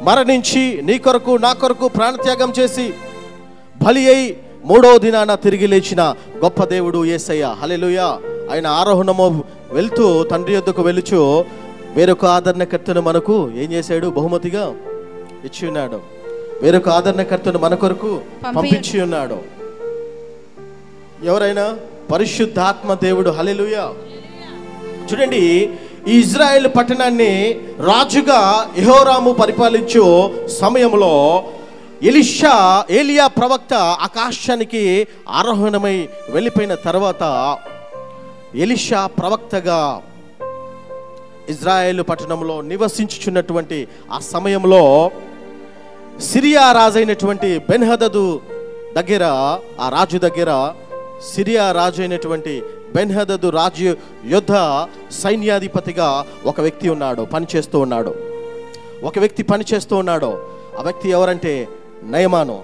మరణించి నీ కొరకు నా కొరకు ప్రాణత్యాగం చేసి బలి అయి 3వ దినాన తిరిగి లేచిన గొప్ప దేవుడు యేసయ్య. హల్లెలూయా. ఆయన ఆరోహణము వెళ్తూ తండ్రి యొద్దకు వెలుచు వేరొక ఆదరణకర్తను మనకు ఏం చేశాడు? బహుమతిగా ఇచ్చి ఉన్నాడు. వేరొక ఆదరణకర్తను మన కొరకు పంపించి ఉన్నాడు. ఎవరైనా? పరిశుద్ధాత్మ దేవుడు. హల్లెలూయా. చూడండి, ఈ ఇజ్రాయెల్ పట్టణాన్ని రాజుగా యెహోరాము పరిపాలించు సమయంలో ఏలియా ప్రవక్త ఆకాశానికి ఆరోహణమై వెళ్ళిపోయిన తర్వాత ఎలీషా ప్రవక్తగా ఇజ్రాయెల్ పట్టణంలో నివసించుచున్నటువంటి ఆ సమయంలో సిరియా రాజైనటువంటి బెన్హదదు దగ్గర, ఆ రాజు దగ్గర, సిరియా రాజు అయినటువంటి బెన్హదదు రాజు యుద్ధ సైన్యాధిపతిగా ఒక వ్యక్తి ఉన్నాడు, పనిచేస్తూ ఉన్నాడు. ఒక వ్యక్తి పనిచేస్తూ ఉన్నాడు. ఆ వ్యక్తి ఎవరంటే నయమాను.